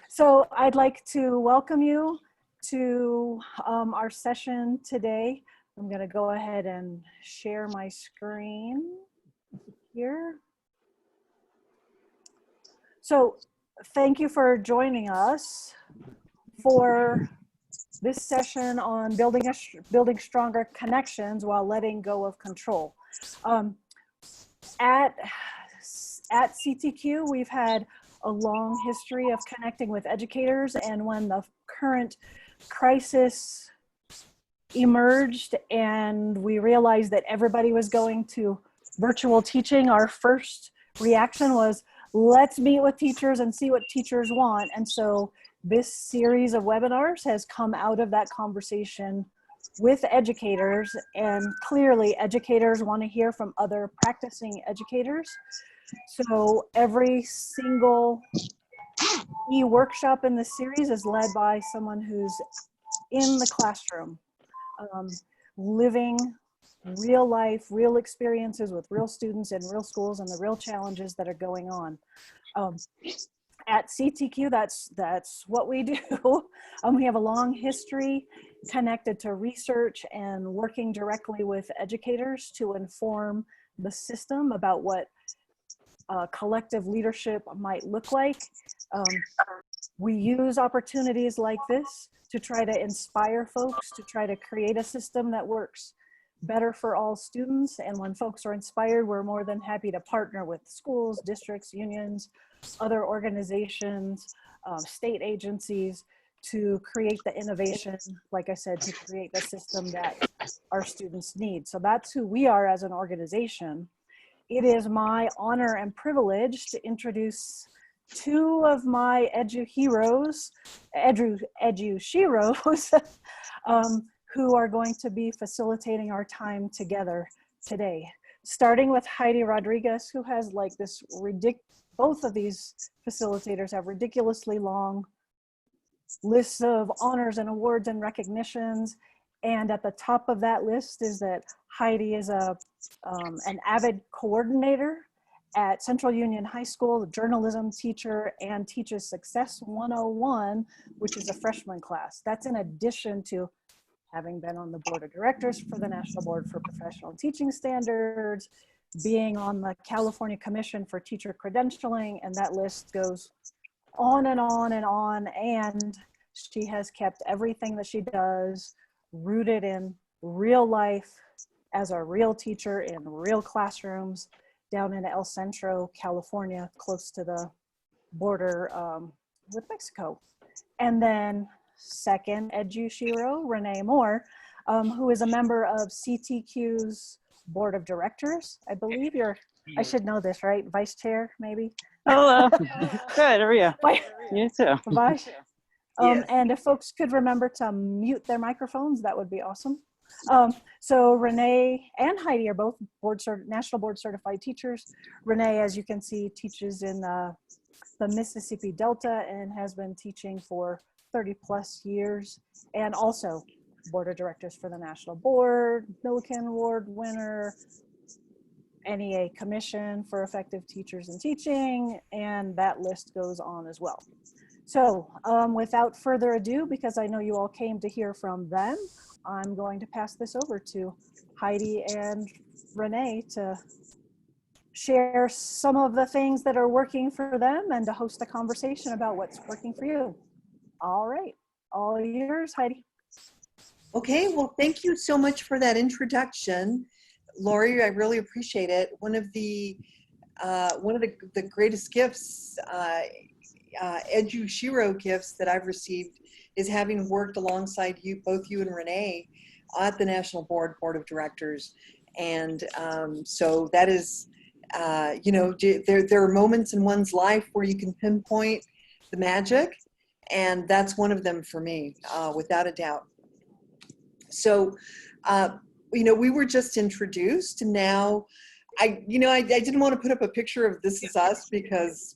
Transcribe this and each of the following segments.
So I'd like to welcome you to our session today. I'm going to go ahead and share my screen here. So thank you for joining us for this session on building stronger connections while letting go of control. At CTQ, we've had a long history of connecting with educators, and when the current crisis emerged and we realized that everybody was going to virtual teaching, our first reaction was, let's meet with teachers and see what teachers want. And so this series of webinars has come out of that conversation with educators, and clearly educators want to hear from other practicing educators. So every single e-workshop in the series is led by someone who's in the classroom, living real life, real experiences with real students in real schools and the real challenges that are going on. At CTQ, that's what we do. We have a long history connected to research and working directly with educators to inform the system about what collective leadership might look like. We use opportunities like this to try to inspire folks, to try to create a system that works better for all students. And when folks are inspired, we're more than happy to partner with schools, districts, unions, other organizations, state agencies to create the innovation, like I said, to create the system that our students need. So that's who we are as an organization. It is my honor and privilege to introduce two of my edu sheroes, who are going to be facilitating our time together today. Starting with Heidi Rodriguez, who has like this both of these facilitators have ridiculously long lists of honors and awards and recognitions. And at the top of that list is that Heidi is an avid coordinator at Central Union High School, a journalism teacher, and teaches Success 101, which is a freshman class. That's in addition to having been on the board of directors for the National Board for Professional Teaching Standards, being on the California Commission for Teacher Credentialing, and that list goes on and on and on. And she has kept everything that she does rooted in real life as a real teacher in real classrooms down in El Centro, California, close to the border with Mexico. And then second edu shero, Renee Moore, who is a member of CTQ's board of directors. I believe I should know this, right? Vice chair, maybe? Hello. Good, how are you? You too. Vice. Yes. And if folks could remember to mute their microphones, that would be awesome. So Renee and Heidi are both national board certified teachers. Renee, as you can see, teaches in the Mississippi Delta and has been teaching for 30 plus years, and also board of directors for the national board, Millikan Award winner, NEA Commission for Effective Teachers in Teaching, and that list goes on as well. So without further ado, because I know you all came to hear from them, I'm going to pass this over to Heidi and Renee to share some of the things that are working for them and to host a conversation about what's working for you. All right, all yours, Heidi. Okay, well, thank you so much for that introduction, Lori. I really appreciate it. One of the greatest gifts, edu shero gifts that I've received is having worked alongside you, both you and Renee, at the National Board of Directors. And so that is, you know, there are moments in one's life where you can pinpoint the magic, and that's one of them for me, without a doubt. So, you know, we were just introduced, and now I didn't want to put up a picture of This Is Us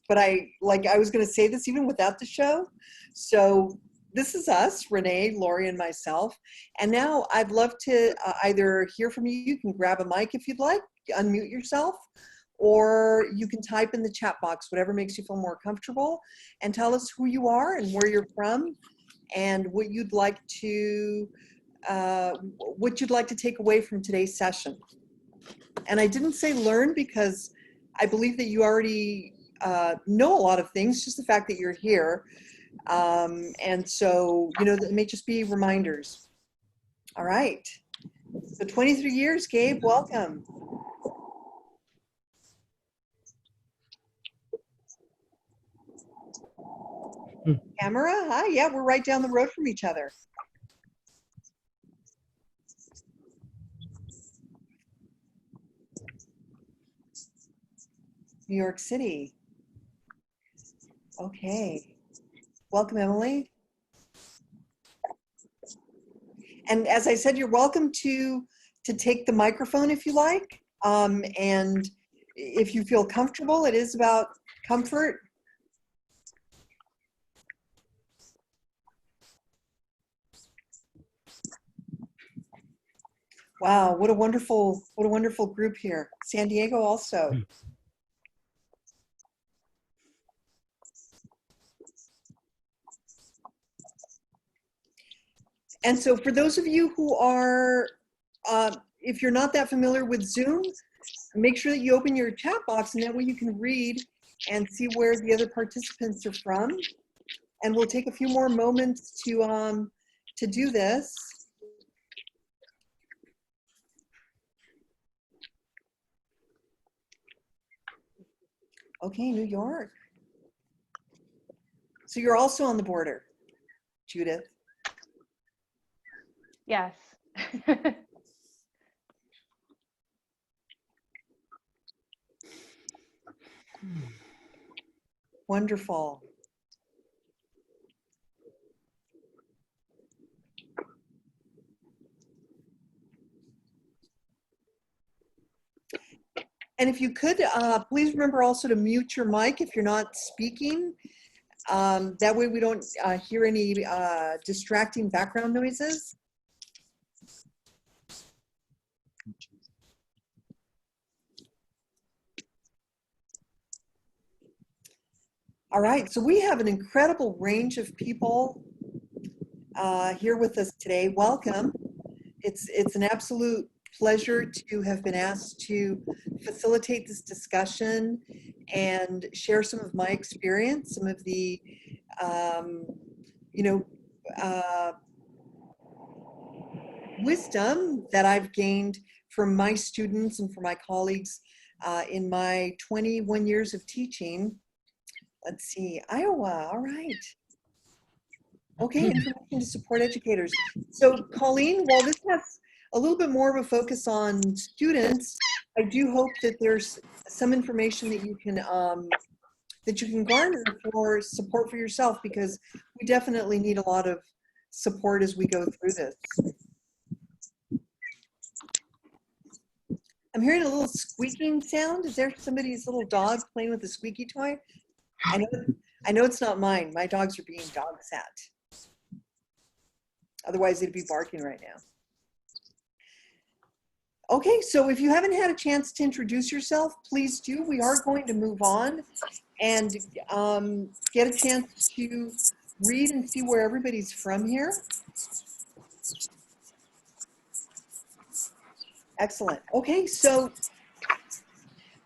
but I was going to say this even without the show. So this is us, Renee, Lori, and myself. And now I'd love to either hear from you. You can grab a mic if you'd like, unmute yourself, or you can type in the chat box, whatever makes you feel more comfortable, and tell us who you are and where you're from and what you'd like to take away from today's session. And I didn't say learn because I believe that you already know a lot of things, just the fact that you're here. And so, you know, it may just be reminders. All right. So 23 years, Gabe, welcome. Camera, hi, yeah, we're right down the road from each other. New York City. Okay. Welcome, Emily. And as I said, you're welcome to take the microphone if you like. And if you feel comfortable, it is about comfort. Wow, what a wonderful group here. San Diego also. And so for those of you who are, if you're not that familiar with Zoom, make sure that you open your chat box, and that way you can read and see where the other participants are from. And we'll take a few more moments to do this. Okay, New York. So you're also on the border, Judith. Yes. Wonderful. And if you could, please remember also to mute your mic if you're not speaking. That way we don't hear any distracting background noises. All right, so we have an incredible range of people here with us today. Welcome. It's an absolute pleasure to have been asked to facilitate this discussion and share some of my experience, some of the, wisdom that I've gained from my students and from my colleagues in my 21 years of teaching. Let's see, Iowa, all right. Okay, information to support educators. So Colleen, while this has a little bit more of a focus on students, I do hope that there's some information that you can garner for support for yourself, because we definitely need a lot of support as we go through this. I'm hearing a little squeaking sound. Is there somebody's little dog playing with a squeaky toy? I know it's not mine. My dogs are being dog sat. Otherwise, they'd be barking right now. Okay, so if you haven't had a chance to introduce yourself, please do. We are going to move on and get a chance to read and see where everybody's from here. Excellent. Okay, so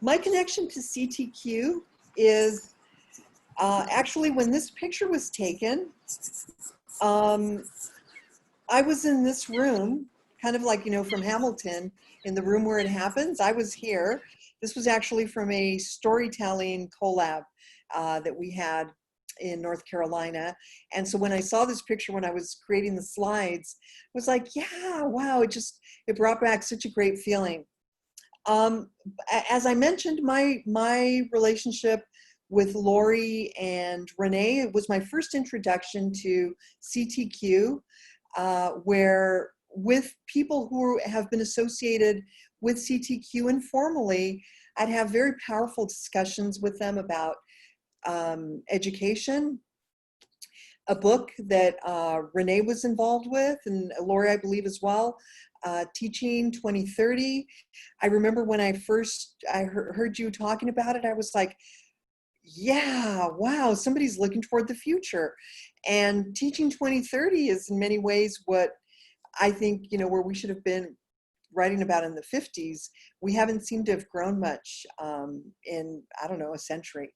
my connection to CTQ is actually when this picture was taken, I was in this room, kind of like, you know, from Hamilton, in the room where it happens. I was here. This was actually from a storytelling collab that we had in North Carolina. And so when I saw this picture, when I was creating the slides, I was like, yeah, wow, it brought back such a great feeling. As I mentioned, my relationship with Lori and Renee, it was my first introduction to CTQ, where with people who have been associated with CTQ informally, I'd have very powerful discussions with them about education. A book that Renee was involved with, and Lori, I believe as well, Teaching 2030. I remember when I heard you talking about it, I was like, yeah, wow, somebody's looking toward the future. And Teaching 2030 is in many ways what I think, where we should have been writing about in the 50s. We haven't seemed to have grown much in, I don't know, a century.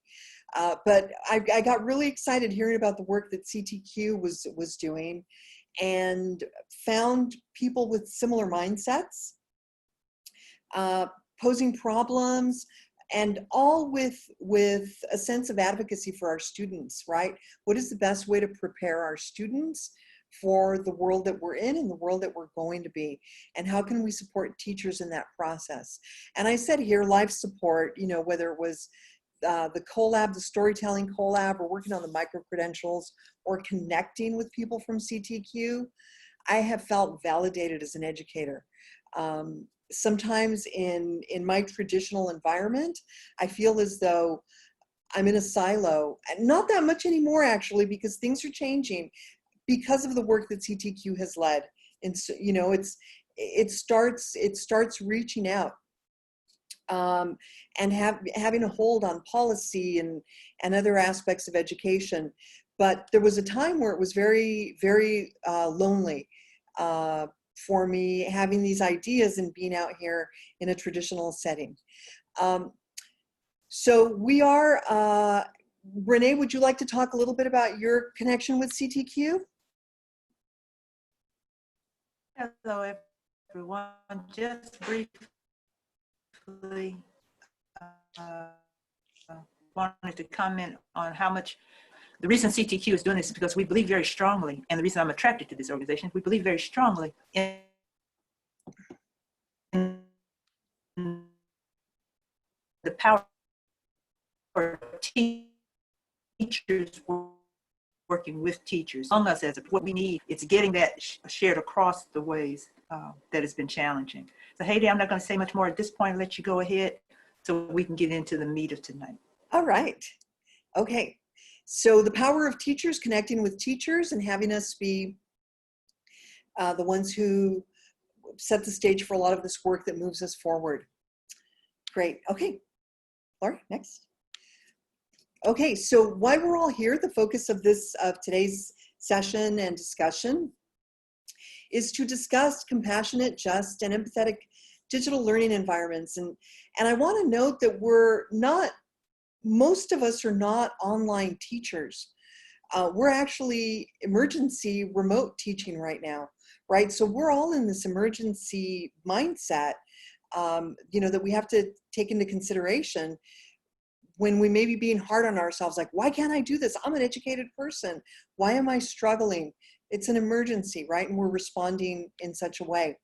But I got really excited hearing about the work that CTQ was doing, and found people with similar mindsets, posing problems, and all with a sense of advocacy for our students, right? What is the best way to prepare our students for the world that we're in and the world that we're going to be? And how can we support teachers in that process? And I said here, life support, whether it was the collab, the storytelling collab, or working on the micro-credentials, or connecting with people from CTQ, I have felt validated as an educator. Sometimes in my traditional environment, I feel as though I'm in a silo. Not that much anymore, actually, because things are changing because of the work that CTQ has led. And so, it starts reaching out. And having a hold on policy and other aspects of education. But there was a time where it was very, very lonely for me, having these ideas and being out here in a traditional setting. So we are, Renee, would you like to talk a little bit about your connection with CTQ? Hello, everyone. Just briefly, wanted to comment on how much the reason CTQ is doing this is because we believe very strongly, and the reason I'm attracted to this organization, we believe very strongly in the power of teachers working with teachers. On us as what we need, it's getting that shared across the ways that has been challenging. So Heidi, I'm not going to say much more at this point. I'll let you go ahead so we can get into the meat of tonight. All right. Okay. So the power of teachers, connecting with teachers and having us be the ones who set the stage for a lot of this work that moves us forward. Great. Okay. Laurie, next. Okay, so why we're all here, the focus of today's session and discussion is to discuss compassionate, just, and empathetic digital learning environments. And I want to note that most of us are not online teachers. We're actually emergency remote teaching right now, right? So we're all in this emergency mindset, that we have to take into consideration when we may be being hard on ourselves, like, why can't I do this? I'm an educated person. Why am I struggling? It's an emergency, right? And we're responding in such a way.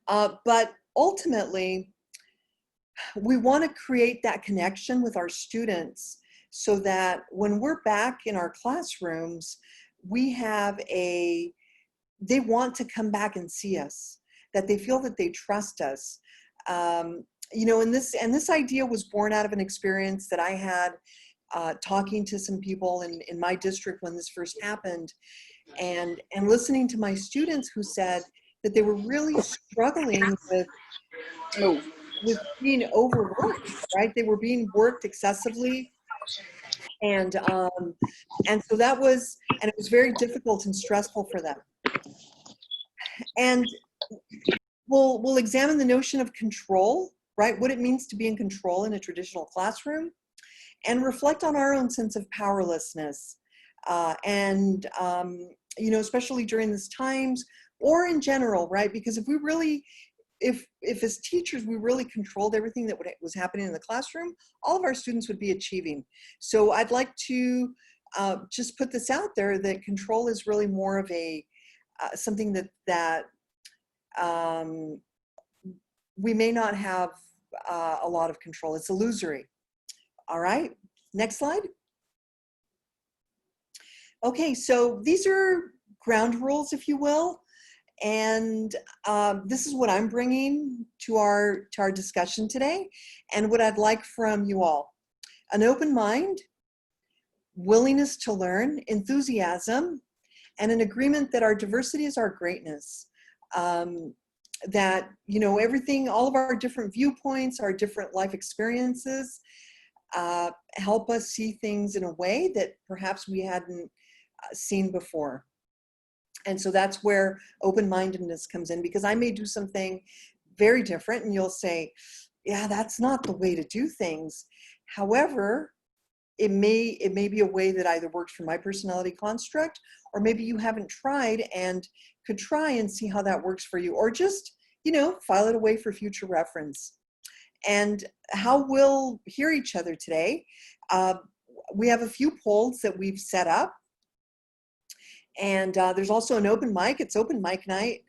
But ultimately, we want to create that connection with our students so that when we're back in our classrooms, they want to come back and see us, that they feel that they trust us. And this idea was born out of an experience that I had talking to some people in my district when this first happened, and listening to my students who said that they were really struggling with being overworked, right? They were being worked excessively, and so that was, and it was very difficult and stressful for them. And we'll examine the notion of control, right? What it means to be in control in a traditional classroom, and reflect on our own sense of powerlessness. Especially during these times or in general, right? Because if as teachers, we really controlled everything that was happening in the classroom, all of our students would be achieving. So I'd like to just put this out there, that control is really more of something that we may not have a lot of control. It's illusory. All right, next slide. Okay, so these are ground rules, if you will, and this is what I'm bringing to our discussion today, and what I'd like from you all: an open mind, willingness to learn, enthusiasm, and an agreement that our diversity is our greatness. that, you know, everything, all of our different viewpoints, our different life experiences, help us see things in a way that perhaps we hadn't seen before. And so that's where open-mindedness comes in, because I may do something very different and you'll say, yeah, that's not the way to do things. However, it may be a way that either works for my personality construct, or maybe you haven't tried and could try and see how that works for you, or just, you know, file it away for future reference. And how we'll hear each other today, we have a few polls that we've set up. And there's also an open mic. It's open mic night.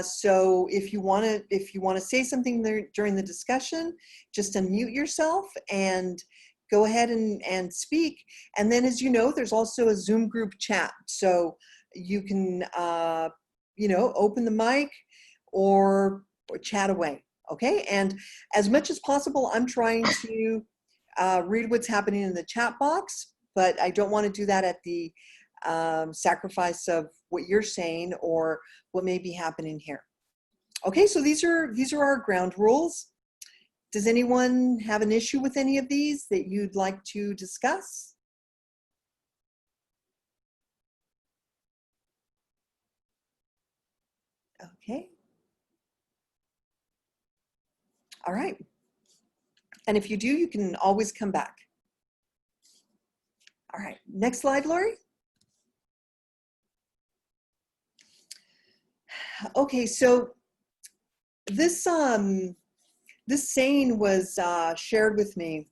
So if you want to say something there during the discussion, just unmute yourself and go ahead and speak. And then, as you know, there's also a Zoom group chat. So you can, you know, open the mic or chat away. Okay. And as much as possible, I'm trying to read what's happening in the chat box, but I don't want to do that at the sacrifice of what you're saying or what may be happening here. Okay, so these are our ground rules. Does anyone have an issue with any of these that you'd like to discuss? Okay. All right. And if you do, you can always come back. All right, next slide, Lori. Okay, so this saying was shared with me,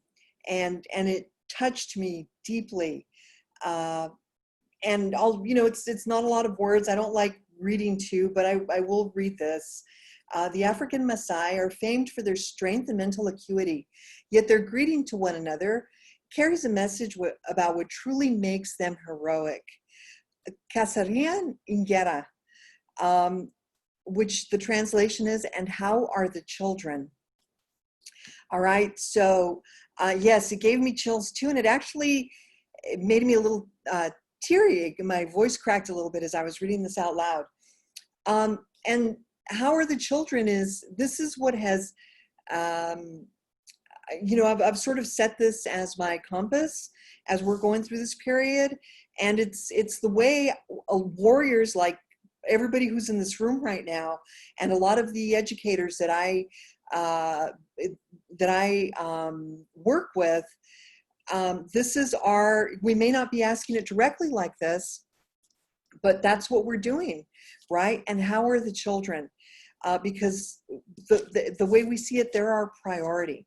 and it touched me deeply. And I'll, you know, it's not a lot of words. I don't like reading to, but I will read this. The African Maasai are famed for their strength and mental acuity, yet their greeting to one another carries a message about what truly makes them heroic. Kasarian Ingera, which the translation is, and how are the children? All right, so yes, it gave me chills too, and it made me a little teary. My voice cracked a little bit as I was reading this out loud. And how are the children this is what has, you know, I've sort of set this as my compass as we're going through this period, and it's the way warriors like everybody who's in this room right now, and a lot of the educators that I work with, this is we may not be asking it directly like this, but that's what we're doing, right? And how are the children? Because the way we see it, they're our priority.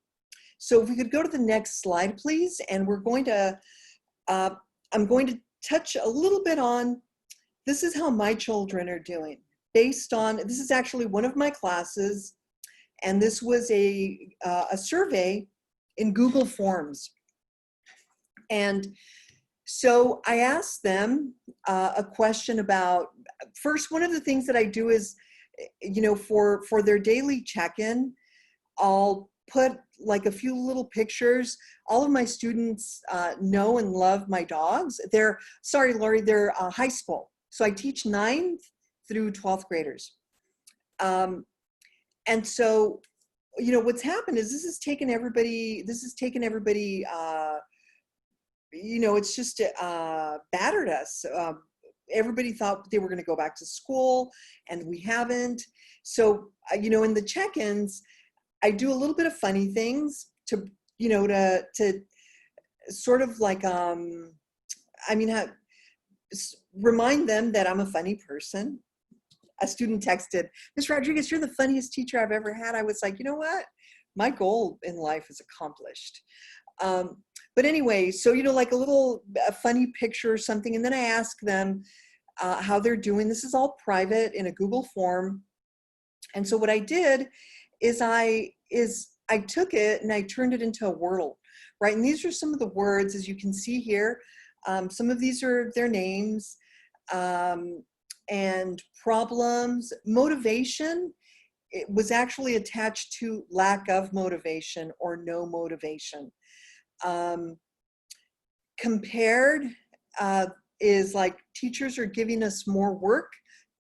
So if we could go to the next slide, please. And we're going to, I'm going to touch a little bit on, this is how my children are doing based on, this is actually one of my classes. And this was a survey in Google Forms. And so I asked them a question about, first, one of the things that I do is, you know, for their daily check-in, I'll put like a few little pictures. All of my students know and love my dogs. Sorry, Lori, they're high school. So I teach 9th through 12th graders. And so, you know, what's happened is this has taken everybody, you know, it's just battered us. Everybody thought they were going to go back to school, and we haven't. So, you know, in the check-ins, I do a little bit of funny things to, you know, to sort of like, I mean, remind them that I'm a funny person. A student texted, "Ms. Rodriguez, you're the funniest teacher I've ever had." I was like, you know what? My goal in life is accomplished. But anyway, so, you know, like a funny picture or something. And then I ask them how they're doing. This is all private in a Google form. And so what I did is I took it and I turned it into a Wordle, right? And these are some of the words, as you can see here. Some of these are their names, and problems. Motivation, it was actually attached to lack of motivation or no motivation. Compared is like teachers are giving us more work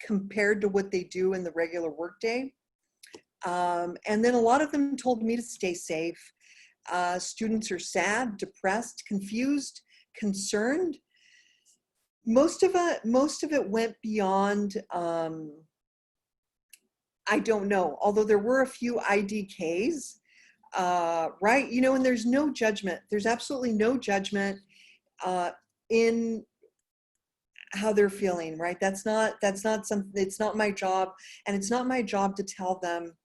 compared to what they do in the regular workday. And then a lot of them told me to stay safe. Students are sad, depressed, confused, concerned. Most of it went beyond, I don't know, although there were a few IDKs, right? You know, and there's no judgment. There's absolutely no judgment in how they're feeling, right? That's not something, it's not my job. And it's not my job to tell them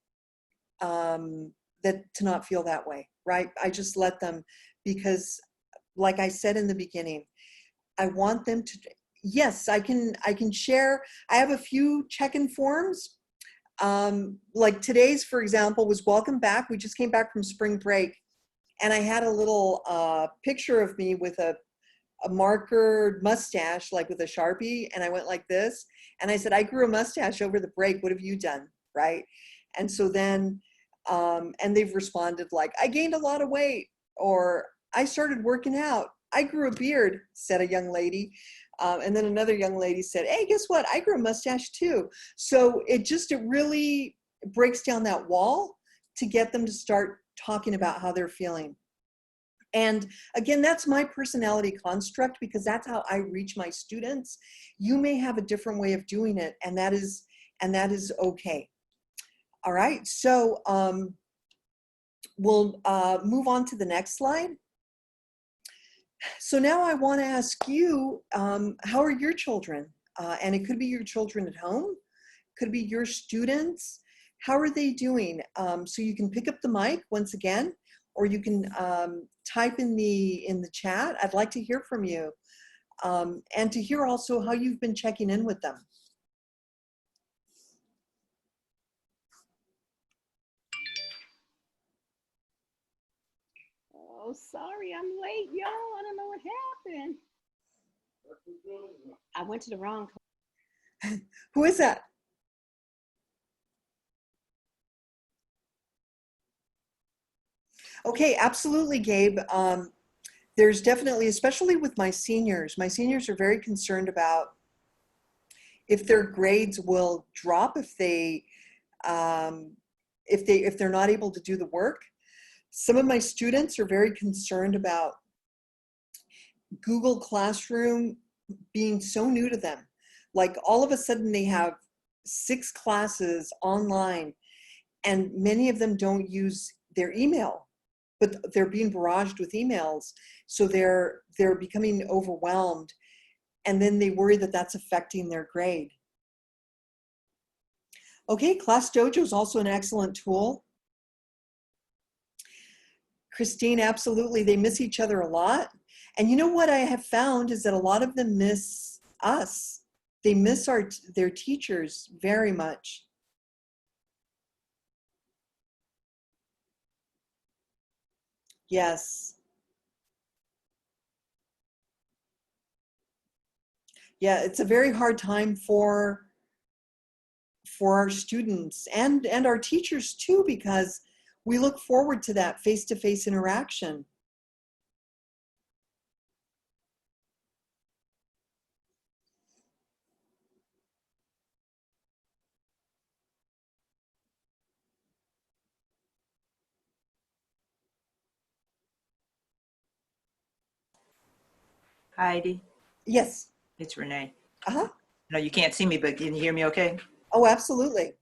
that to not feel that way, right? I just let them, because like I said in the beginning, I want them to, yes, I can share. I have a few check-in forms. Like today's, for example, was welcome back. We just came back from spring break, and I had a little picture of me with a marker mustache, like with a Sharpie, and I went like this, and I said, I grew a mustache over the break. What have you done, right? And so then, and they've responded like, I gained a lot of weight, or I started working out. I grew a beard, said a young lady. And then another young lady said, hey, guess what? I grew a mustache too. So it really breaks down that wall to get them to start talking about how they're feeling. And again, that's my personality construct, because that's how I reach my students. You may have a different way of doing it, and that is okay. All right, so we'll move on to the next slide. So now I want to ask you, how are your children? And it could be your children at home, could be your students. How are they doing? So you can pick up the mic once again, or you can type in the chat. I'd like to hear from you, and to hear also how you've been checking in with them. Oh, sorry, I'm late, y'all. I don't know what happened. I went to the wrong class. Who is that? Okay, absolutely, Gabe. There's definitely, especially with my seniors are very concerned about if their grades will drop if they're not able to do the work. Some of my students are very concerned about Google Classroom being so new to them. Like all of a sudden they have 6 classes online, and many of them don't use their email, but they're being barraged with emails. So they're becoming overwhelmed, and then they worry that that's affecting their grade. Okay, Class Dojo is also an excellent tool. Christine, absolutely. They miss each other a lot. And you know what I have found is that a lot of them miss us. They miss their teachers very much. Yes. Yeah, it's a very hard time for our students and our teachers too, because we look forward to that face-to-face interaction. Heidi, Yes. it's Renee. Uh-huh. No, you can't see me, but can you hear me okay? Oh, absolutely.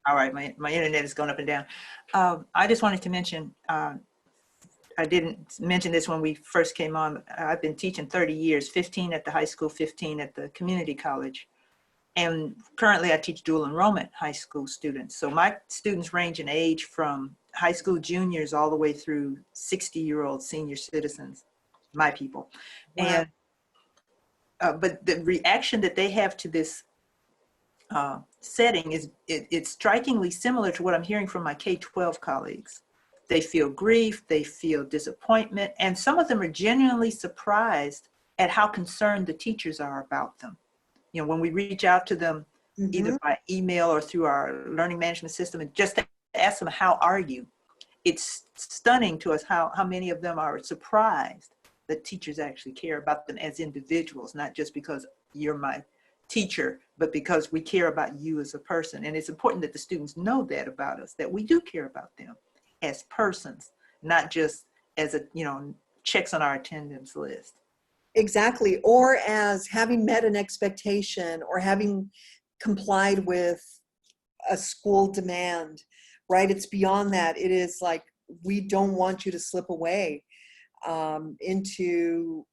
All right, my internet is going up and down. I just wanted to mention, I didn't mention this when we first came on. I've been teaching 30 years, 15 at the high school, 15 at the community college. And currently I teach dual enrollment high school students. So my students range in age from high school juniors all the way through 60-year-old senior citizens, my people. Wow. And but the reaction that they have to this setting is it's strikingly similar to what I'm hearing from my K-12 colleagues. They feel grief, they feel disappointment, and some of them are genuinely surprised at how concerned the teachers are about them. You know, when we reach out to them, either by email or through our learning management system, and just to ask them, how are you? It's stunning to us how many of them are surprised that teachers actually care about them as individuals, not just because you're my teacher, but because we care about you as a person. And it's important that the students know that about us, that we do care about them as persons, not just as a, checks on our attendance list. Exactly. Or as having met an expectation or having complied with a school demand, right? It's beyond that. It is like, we don't want you to slip away into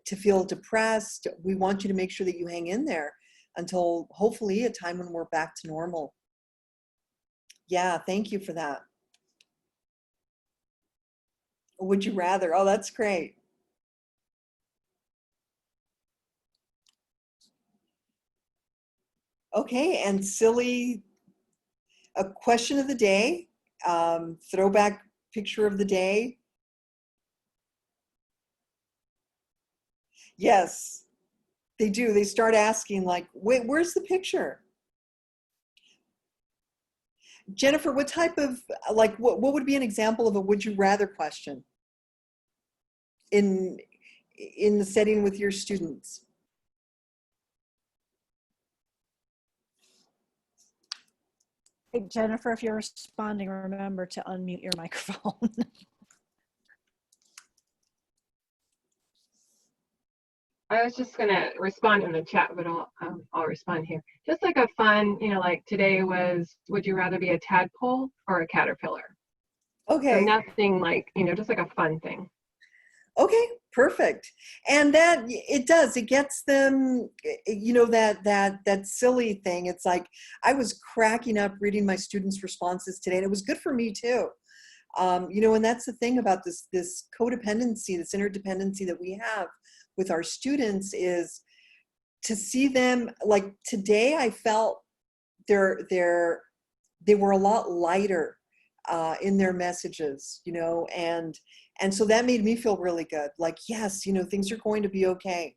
to feel depressed. We want you to make sure that you hang in there until hopefully a time when we're back to normal. Yeah, thank you for that. Would you rather? Oh, that's great. Okay, and silly, a question of the day, throwback picture of the day. Yes, they do. They start asking like, wait, where's the picture? Jennifer, what type of, like, what would be an example of a would you rather question in the setting with your students? Hey, Jennifer, if you're responding, remember to unmute your microphone. I was just gonna respond in the chat, but I'll respond here. Just like a fun, like today was, would you rather be a tadpole or a caterpillar? Okay. So nothing like, just like a fun thing. Okay, perfect. And that it does, it gets them, that silly thing. It's like, I was cracking up reading my students' responses today, and it was good for me too. And that's the thing about this codependency, this interdependency that we have with our students, is to see them, like today I felt they were a lot lighter in their messages, and so that made me feel really good. Like, yes, things are going to be okay.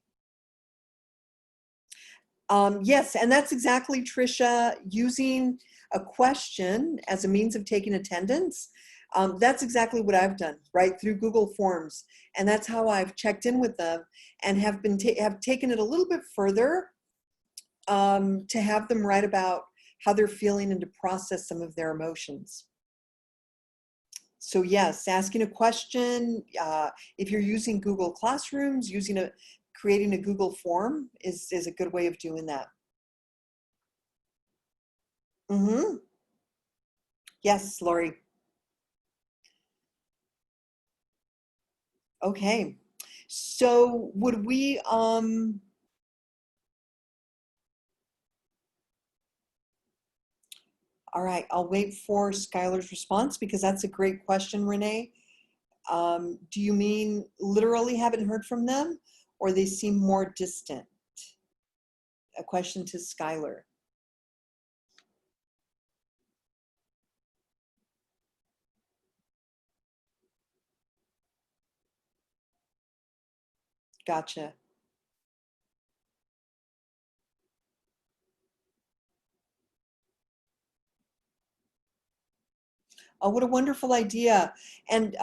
Yes, and that's exactly, Tricia, using a question as a means of taking attendance. That's exactly what I've done, right, through Google Forms, and that's how I've checked in with them and have taken it a little bit further to have them write about how they're feeling and to process some of their emotions. So yes, asking a question, if you're using Google Classrooms, creating a Google form is a good way of doing that. Mm-hmm. Yes, Lori. Okay, so would we, all right, I'll wait for Skylar's response because that's a great question, Renee. Do you mean literally haven't heard from them, or they seem more distant? A question to Skylar. Gotcha. Oh, what a wonderful idea. And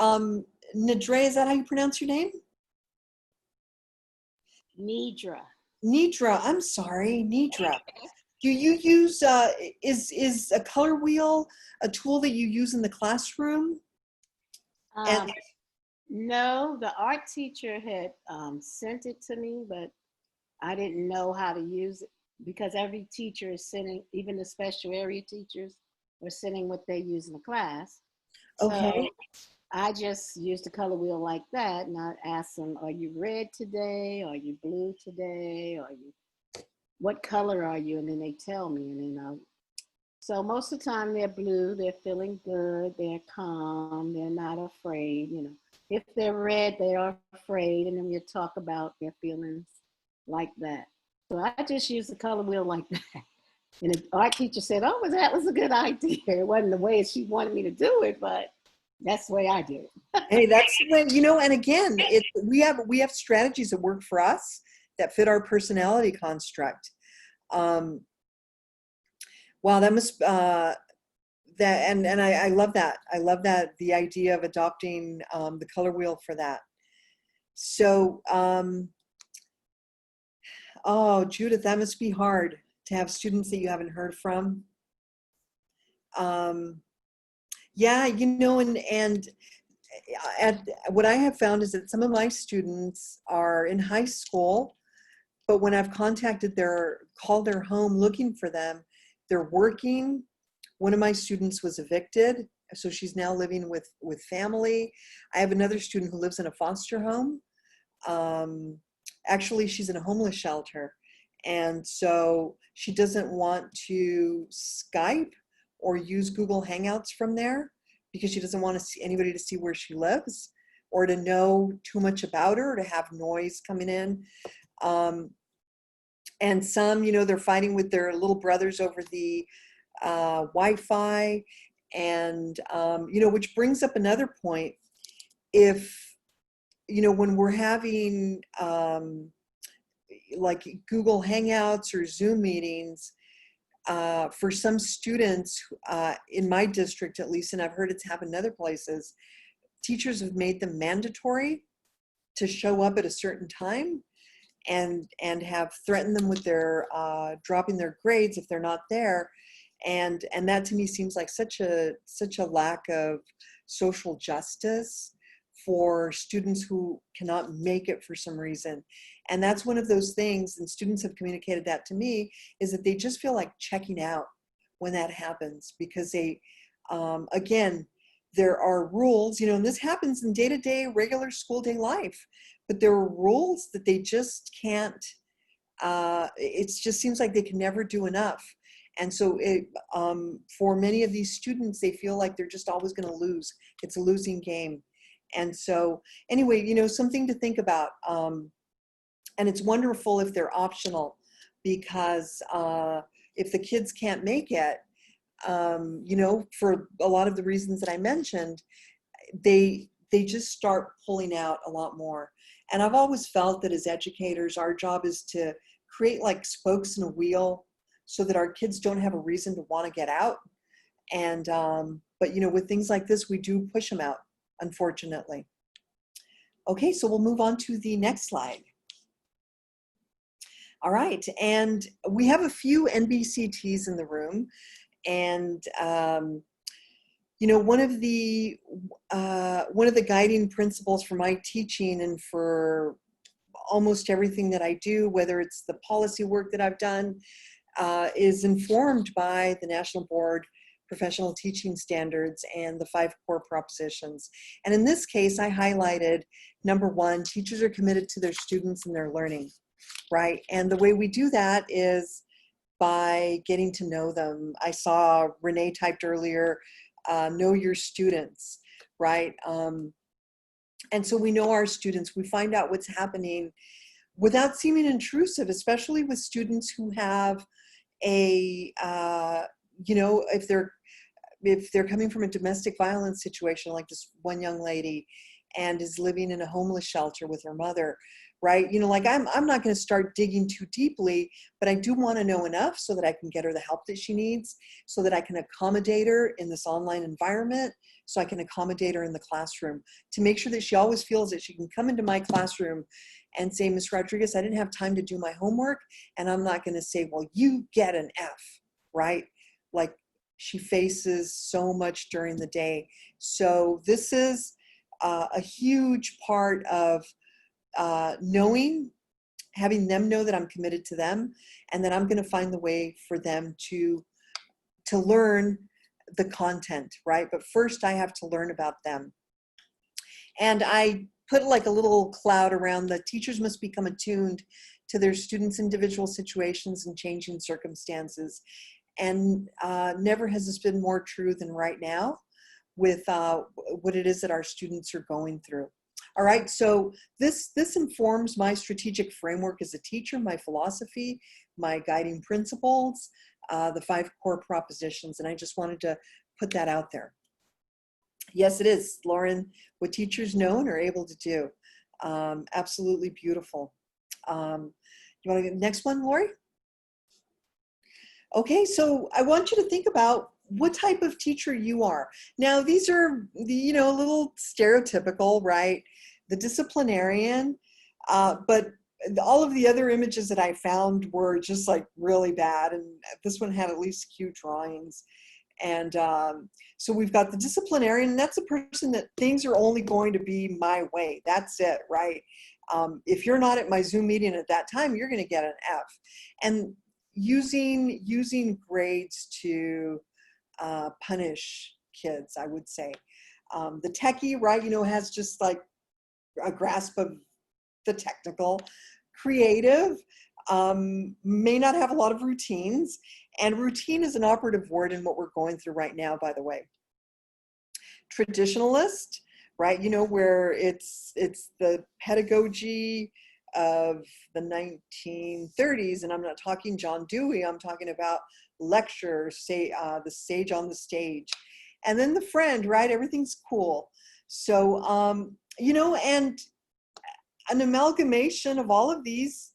Nadre, is that how you pronounce your name? Nidra. Nidra, I'm sorry, Nidra. Do you use, is a color wheel a tool that you use in the classroom? No, the art teacher had sent it to me, but I didn't know how to use it because every teacher is sending, even the special area teachers are sending what they use in the class. Okay. So I just used the color wheel like that, and I asked them, are you red today? Are you blue today? What color are you? And then they tell me, and then so most of the time they're blue, they're feeling good, they're calm, they're not afraid, If they're red, they are afraid, and then we talk about their feelings like that. So I just use the color wheel like that. And the art teacher said, oh, well, that was a good idea. It wasn't the way she wanted me to do it, but that's the way I did it. Hey, that's when, and again, we have strategies that work for us that fit our personality construct. Wow, that must, I love that. I love that, the idea of adopting the color wheel for that. So Oh, Judith, that must be hard to have students that you haven't heard from. Yeah, you know, and what I have found is that some of my students are in high school, but when I've called their home looking for them, they're working. One of my students was evicted, so she's now living with family. I have another student who lives in a foster home. Actually, she's in a homeless shelter. And so she doesn't want to Skype or use Google Hangouts from there because she doesn't want anybody to see where she lives or to know too much about her, or to have noise coming in. And some, you know, they're fighting with their little brothers over the Wi-Fi. And, you know, which brings up another point. If, you know, when we're having like Google Hangouts or Zoom meetings, for some students in my district, at least, and I've heard it's happened other places, teachers have made them mandatory to show up at a certain time, and have threatened them with their dropping their grades if they're not there. And that to me seems like such a lack of social justice for students who cannot make it for some reason. And that's one of those things, and students have communicated that to me, is that they just feel like checking out when that happens, because they, again, there are rules, you know, and this happens in day-to-day regular school day life, but there are rules that they just can't, it just seems like they can never do enough. And so for many of these students, they feel like they're just always going to lose. It's a losing game. And so anyway, you know, something to think about. And it's wonderful if they're optional, because if the kids can't make it, you know, for a lot of the reasons that I mentioned, they just start pulling out a lot more. And I've always felt that as educators, our job is to create like spokes in a wheel so that our kids don't have a reason to want to get out. And, but you know, with things like this, we do push them out, unfortunately. Okay, so we'll move on to the next slide. All right, and we have a few NBCTs in the room, and you know, one of the guiding principles for my teaching and for almost everything that I do, whether it's the policy work that I've done, is informed by the National Board Professional Teaching Standards and the 5 core propositions. And in this case, I highlighted number 1, teachers are committed to their students and their learning, right? And the way we do that is by getting to know them. I saw Renee typed earlier, know your students, right? And so we know our students, we find out what's happening without seeming intrusive, especially with students who have a, you know, if they're coming from a domestic violence situation, like this one young lady, and is living in a homeless shelter with her mother, right? You know, like I'm not going to start digging too deeply, but I do want to know enough so that I can get her the help that she needs, so that I can accommodate her in this online environment, so I can accommodate her in the classroom, to make sure that she always feels that she can come into my classroom and say, Ms. Rodriguez, I didn't have time to do my homework. And I'm not going to say, well, you get an F, right? Like, she faces so much during the day. So this is a huge part of knowing, having them know that I'm committed to them, and that I'm going to find the way for them to learn the content, right? But first I have to learn about them. And I put like a little cloud around the teachers must become attuned to their students' individual situations and changing circumstances. And never has this been more true than right now with what it is that our students are going through. All right, so this informs my strategic framework as a teacher, my philosophy, my guiding principles, the 5 core propositions, and I just wanted to put that out there. Yes, it is, Lauren, what teachers know and are able to do. Absolutely beautiful. You want to get the next one, Lori? Okay, so I want you to think about what type of teacher you are. Now, these are, you know, a little stereotypical, right? The disciplinarian, but all of the other images that I found were just like really bad, and this one had at least cute drawings. And so we've got the disciplinarian, and that's a person that things are only going to be my way. That's it, right? If you're not at my Zoom meeting at that time, you're going to get an F. And using grades to punish kids, I would say. The techie, right, has just like a grasp of the technical. Creative may not have a lot of routines, and routine is an operative word in what we're going through right now, by the way. Traditionalist, right, where it's the pedagogy of the 1930s, and I'm not talking John Dewey, I'm talking about lecture, say the sage on the stage. And then the friend, right, everything's cool. So and an amalgamation of all of these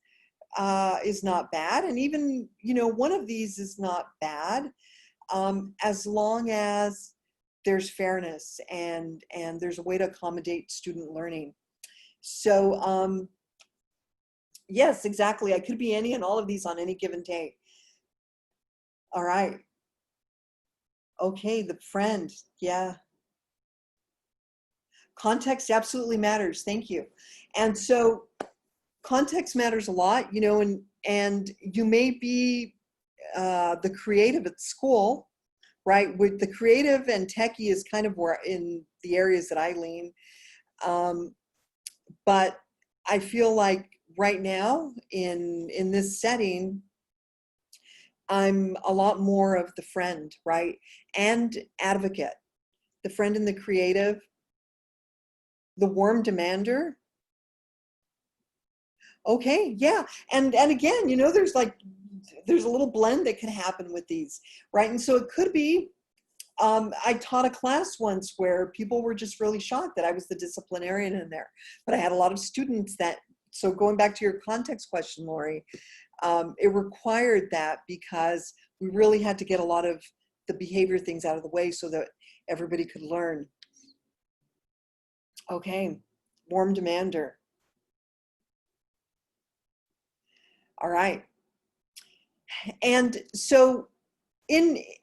is not bad, and even one of these is not bad, as long as there's fairness and there's a way to accommodate student learning. So yes, exactly, I could be any and all of these on any given day. All right, okay, the friend, yeah. Context absolutely matters. Thank you. And so context matters a lot, and you may be the creative at school, right? With the creative and techie is kind of where in the areas that I lean. But I feel like right now in this setting, I'm a lot more of the friend, right? And advocate, the friend and the creative, the warm demander. Okay, yeah. And again, there's a little blend that can happen with these, right? And so it could be, I taught a class once where people were just really shocked that I was the disciplinarian in there. But I had a lot of students so going back to your context question, Lori, it required that because we really had to get a lot of the behavior things out of the way so that everybody could learn. Okay, warm demander. All right. And so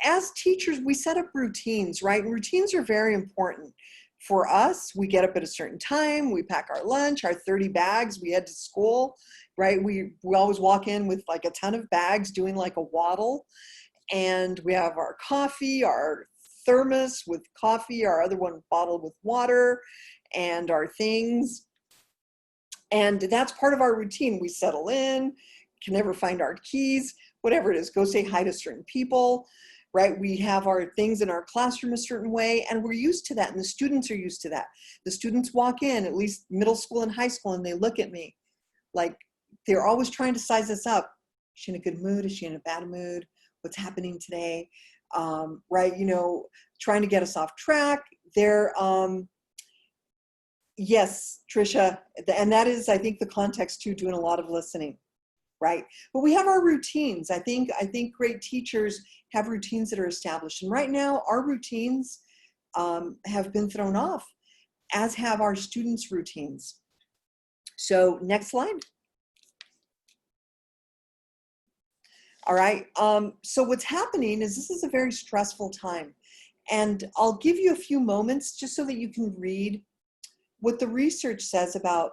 as teachers, we set up routines, right? And routines are very important. For us, we get up at a certain time, we pack our lunch, our 30 bags, we head to school, right? We always walk in with like a ton of bags doing like a waddle. And we have our coffee, our thermos with coffee, our other one bottled with water, and our things. And that's part of our routine. We settle in, can never find our keys, whatever it is, go say hi to certain people, right? We have our things in our classroom a certain way, and we're used to that, and the students are used to that. The students walk in, at least middle school and high school, and they look at me like they're always trying to size us up. Is she in a good mood? Is she in a bad mood? What's happening today? Right, trying to get us off track. They're, yes, Tricia, and that is, I think, the context too, doing a lot of listening. Right, but we have our routines. I think great teachers have routines that are established, and right now our routines have been thrown off, as have our students' routines. So next slide. All right, so what's happening is this is a very stressful time, and I'll give you a few moments just so that you can read what the research says about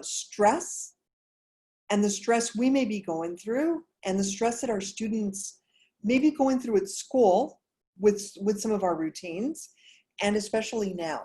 stress, and the stress we may be going through, and the stress that our students may be going through at school with some of our routines, and especially now.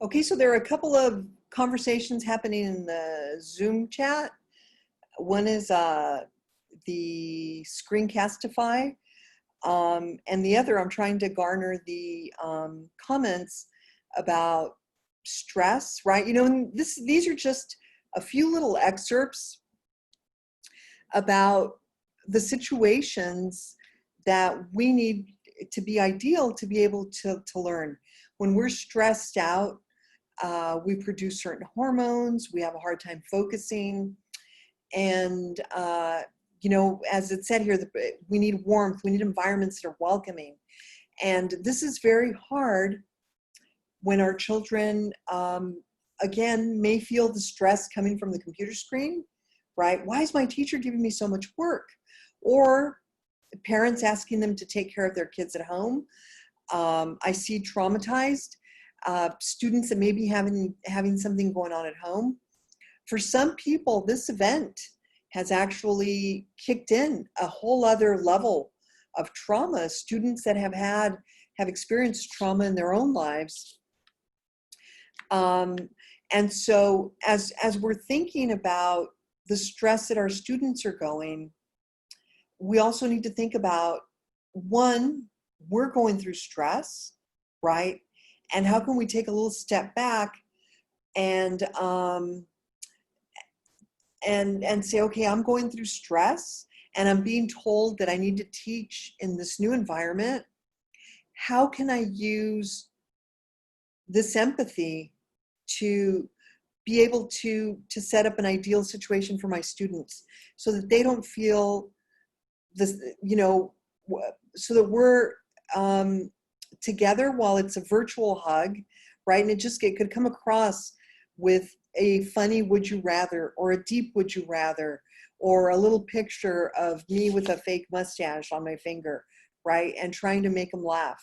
Okay, so there are a couple of conversations happening in the Zoom chat. One is the Screencastify, and the other, I'm trying to garner the comments about stress, right? You know, and these are just a few little excerpts about the situations that we need to be ideal to be able to learn. When we're stressed out, we produce certain hormones, we have a hard time focusing, and you know, as it said here, we need warmth, we need environments that are welcoming. And this is very hard when our children, again, may feel the stress coming from the computer screen, right? Why is my teacher giving me so much work? Or parents asking them to take care of their kids at home. I see traumatized students that may be having something going on at home. For some people, this event has actually kicked in a whole other level of trauma. Students that have experienced trauma in their own lives. And so as we're thinking about the stress that our students are going, we also need to think about, one, we're going through stress, right? And how can we take a little step back and say, okay, I'm going through stress and I'm being told that I need to teach in this new environment. How can I use this empathy to be able to set up an ideal situation for my students so that they don't feel this, you know, so that we're together while it's a virtual hug, right? And it could come across with a funny would you rather, or a deep would you rather, or a little picture of me with a fake mustache on my finger, right? And trying to make them laugh.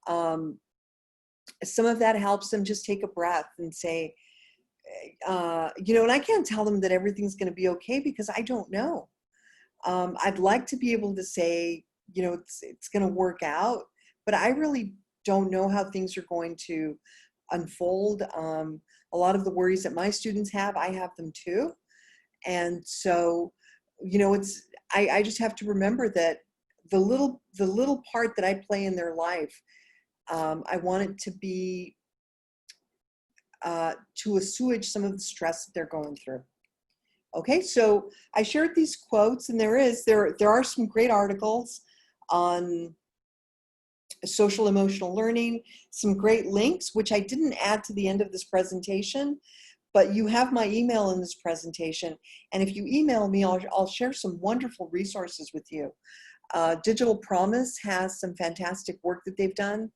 Some of that helps them just take a breath and say, you know, and I can't tell them that everything's going to be okay because I don't know. I'd like to be able to say, you know, it's going to work out, but I really don't know how things are going to unfold. A lot of the worries that my students have, I have them too. And so, you know, I just have to remember that the little part that I play in their life, I want it to be to assuage some of the stress that they're going through. Okay, so I shared these quotes, and there are some great articles on social emotional learning, some great links, which I didn't add to the end of this presentation, but you have my email in this presentation. And if you email me, I'll share some wonderful resources with you. Digital Promise has some fantastic work that they've done.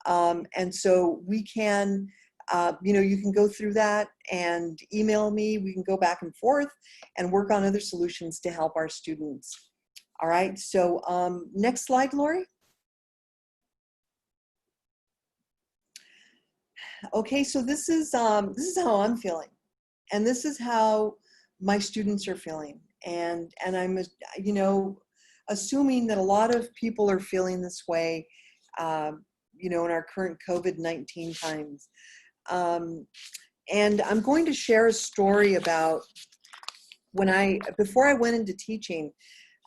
And so we can, you know, you can go through that and email me. We can go back and forth and work on other solutions to help our students. All right, so next slide, Lori. Okay, so this is how I'm feeling, and this is how my students are feeling, and I'm, you know, assuming that a lot of people are feeling this way, you know, in our current COVID-19 times. And I'm going to share a story about before I went into teaching,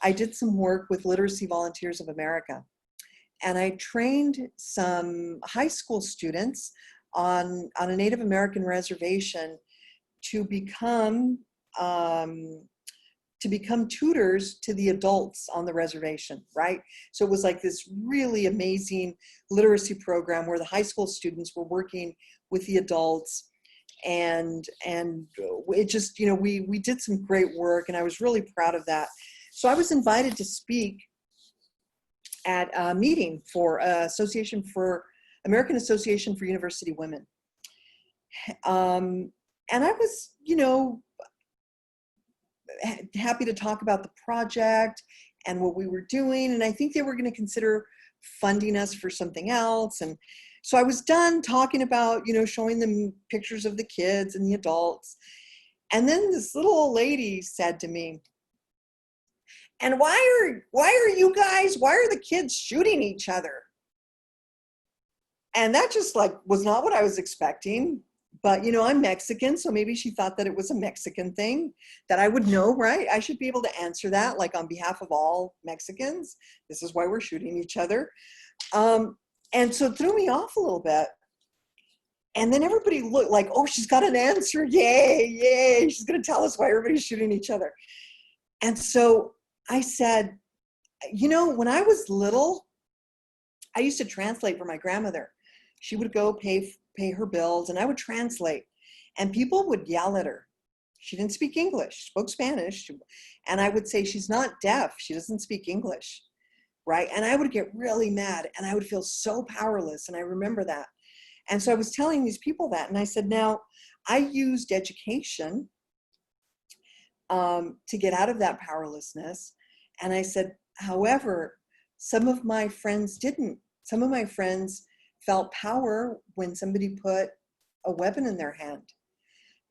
I did some work with Literacy Volunteers of America, and I trained some high school students on a Native American reservation to become tutors to the adults on the reservation, right? So it was like this really amazing literacy program where the high school students were working with the adults, and it just, you know, we did some great work, and I was really proud of that. So I was invited to speak at a meeting for American Association for University Women. And I was, you know, happy to talk about the project and what we were doing. And I think they were going to consider funding us for something else. And so I was done talking about, you know, showing them pictures of the kids and the adults. And then this little old lady said to me, and why are the kids shooting each other? And that just like was not what I was expecting. But, you know, I'm Mexican, so maybe she thought that it was a Mexican thing that I would know, right? I should be able to answer that, like on behalf of all Mexicans. This is why we're shooting each other. And so it threw me off a little bit. And then everybody looked like, oh, she's got an answer. Yay, yay. She's going to tell us why everybody's shooting each other. And so I said, you know, when I was little, I used to translate for my grandmother. She would go pay her bills, and I would translate. And people would yell at her. She didn't speak English, she spoke Spanish. And I would say, she's not deaf. She doesn't speak English, right? And I would get really mad, and I would feel so powerless. And I remember that. And so I was telling these people that, and I said, now, I used education to get out of that powerlessness. And I said, however, some of my friends didn't. Some of my friends felt power when somebody put a weapon in their hand.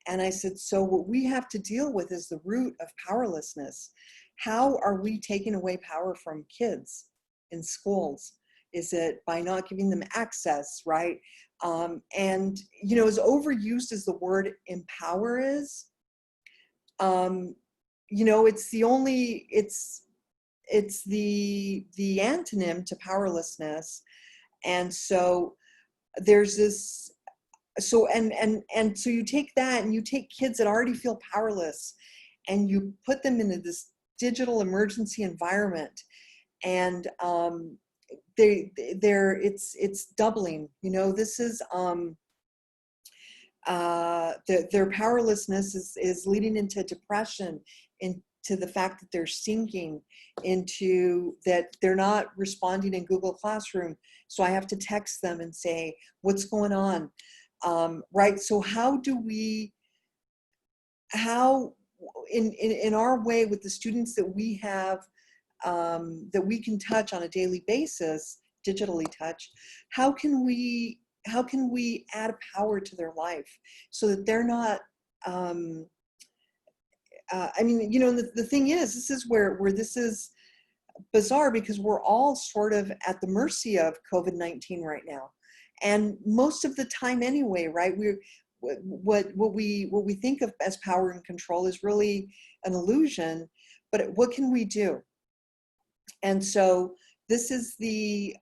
And I said, so what we have to deal with is the root of powerlessness. How are we taking away power from kids in schools? Is it by not giving them access, right? And, you know, as overused as the word empower is, you know, it's the only, it's the antonym to powerlessness. And so there's this, so so you take that, and you take kids that already feel powerless, and you put them into this digital emergency environment, and it's doubling. You know, this is their powerlessness is leading into depression, into the fact that they're sinking, into that they're not responding in Google Classroom. So I have to text them and say, what's going on? Right. So how in our way, with the students that we have, that we can touch on a daily basis, digitally touch, how can we add power to their life so that they're not, I mean, you know, the thing is, this is where this is bizarre, because we're all sort of at the mercy of COVID-19 right now. And most of the time anyway, right, what we think of as power and control is really an illusion, but what can we do? And so this is the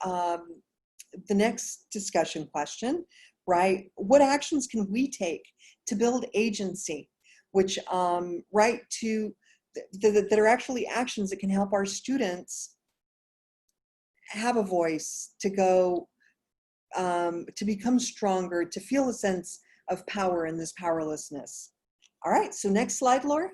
next discussion question, right? What actions can we take to build agency, which, right, that are actually actions that can help our students have a voice, to go, to become stronger, to feel a sense of power in this powerlessness. All right, so next slide, Laura.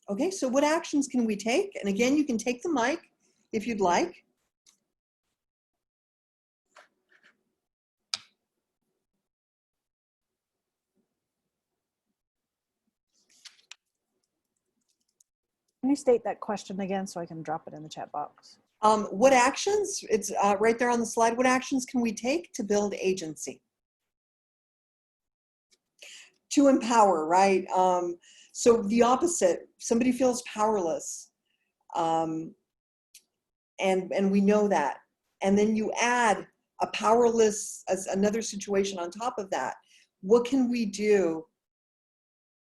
Okay, so what actions can we take? And again, you can take the mic if you'd like. Can you state that question again so I can drop it in the chat box? What actions, it's right there on the slide, what actions can we take to build agency? To empower, right? So the opposite, somebody feels powerless, and we know that. And then you add a powerless, as another situation on top of that. What can we do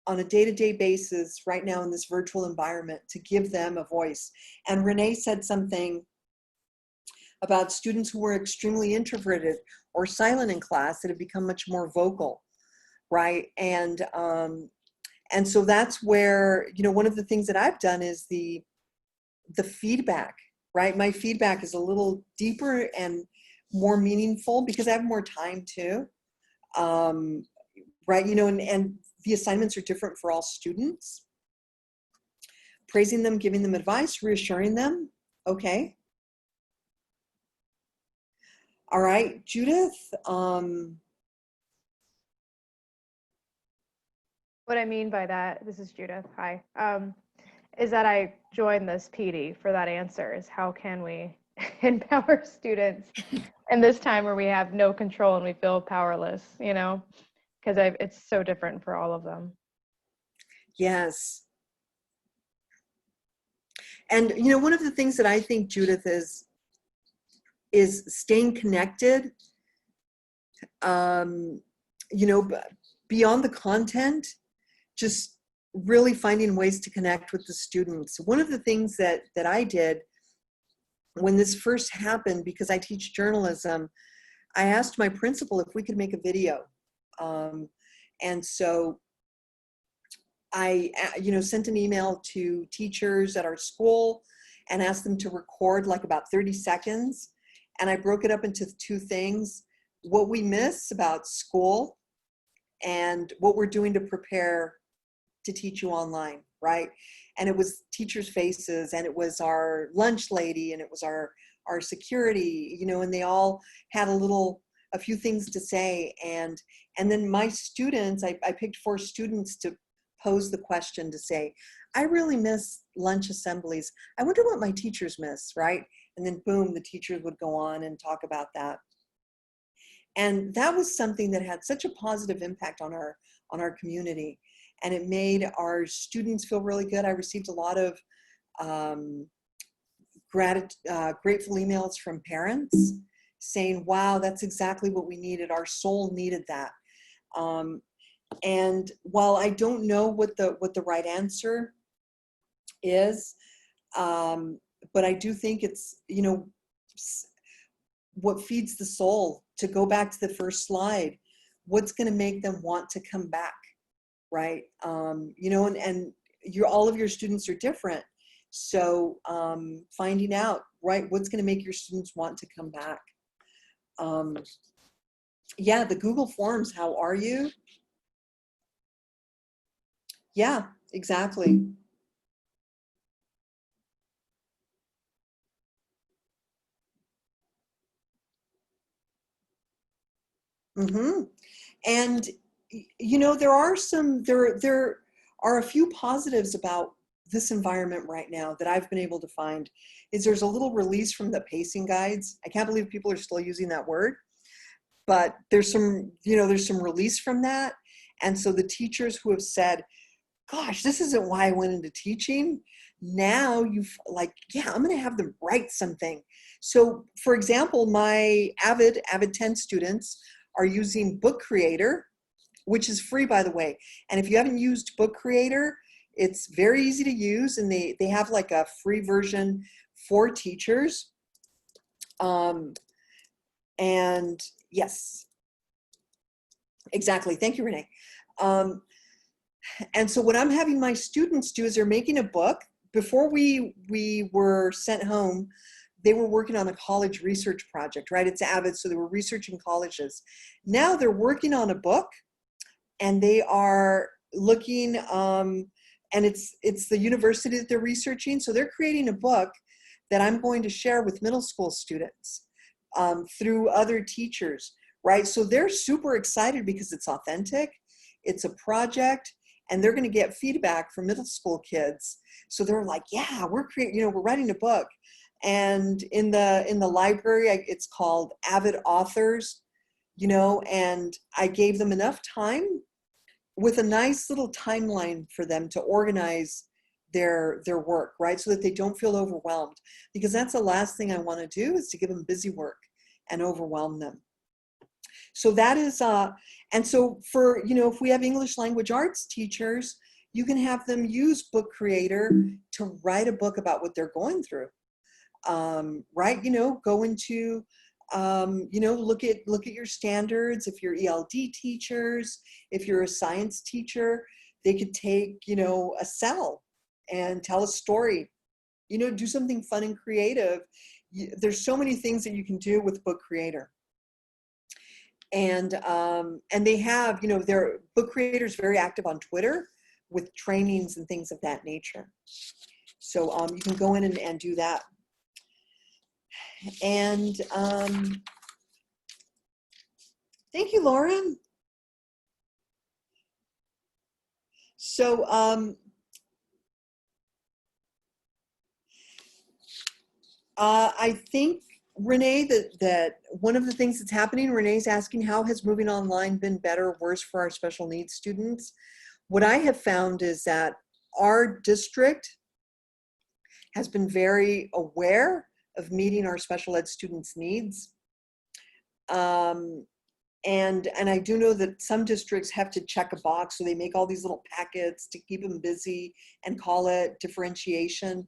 on a day-to-day basis right now in this virtual environment to give them a voice? And Renee said something about students who were extremely introverted or silent in class that have become much more vocal, right? And so that's where, you know, one of the things that I've done is the feedback, right? My feedback is a little deeper and more meaningful because I have more time too, right? You know, and the assignments are different for all students. Praising them, giving them advice, reassuring them. Okay. All right, Judith. What I mean by that, this is Judith, hi, is that I joined this PD for that answer, is how can we empower students in this time where we have no control and we feel powerless, you know, because it's so different for all of them. Yes. And, you know, one of the things that I think, Judith, is staying connected, you know, beyond the content, just really finding ways to connect with the students. One of the things that I did when this first happened, because I teach journalism, I asked my principal if we could make a video. And so I, you know, sent an email to teachers at our school and asked them to record like about 30 seconds. And I broke it up into two things: what we miss about school and what we're doing to prepare to teach you online, right? And it was teachers' faces, and it was our lunch lady, and it was our security, you know, and they all had a few things to say. And then my students, I picked 4 students to pose the question, to say, I really miss lunch assemblies. I wonder what my teachers miss, right? And then boom, the teachers would go on and talk about that. And that was something that had such a positive impact on our community. And it made our students feel really good. I received a lot of grateful emails from parents saying, wow, that's exactly what we needed. Our soul needed that. And while I don't know what the right answer is, but I do think it's, you know, what feeds the soul. To go back to the first slide, what's going to make them want to come back, right? You know, and all of your students are different. So finding out, right, what's going to make your students want to come back. Yeah, the Google Forms, how are you? Yeah, exactly. Mm-hmm. And you know, there are a few positives about this environment right now that I've been able to find. Is there's a little release from the pacing guides. I can't believe people are still using that word, but there's some, you know, there's some release from that. And so the teachers who have said, gosh, this isn't why I went into teaching. Now you've like, yeah, I'm going to have them write something. So for example, my Avid 10 students are using Book Creator, which is free, by the way. And if you haven't used Book Creator, it's very easy to use. And they have like a free version for teachers. And yes, exactly. Thank you, Renee. And so what I'm having my students do is they're making a book. Before we were sent home, they were working on a college research project, right? It's Avid, so they were researching colleges. Now they're working on a book, and they are looking, and it's the university that they're researching. So they're creating a book that I'm going to share with middle school students through other teachers, right? So they're super excited because it's authentic, it's a project, and they're going to get feedback from middle school kids. So they're like, yeah, we're writing a book. And in the library, it's called Avid Authors, you know, and I gave them enough time with a nice little timeline for them to organize their work, right? So that they don't feel overwhelmed, because that's the last thing I want to do, is to give them busy work and overwhelm them. So that is, and so for, you know, if we have English language arts teachers, you can have them use Book Creator to write a book about what they're going through, right? You know, go into, you know, look at your standards. If you're ELD teachers, if you're a science teacher, they could take, you know, a cell and tell a story, you know, do something fun and creative. There's so many things that you can do with Book Creator. And they have, you know, their Book Creator is very active on Twitter with trainings and things of that nature. So you can go in and do that. And thank you, Lauren. So I think, Renee, that one of the things that's happening, Renee's asking, how has moving online been better or worse for our special needs students? what I have found is that our district has been very aware of meeting our special ed students' needs. And I do know that some districts have to check a box, so they make all these little packets to keep them busy and call it differentiation.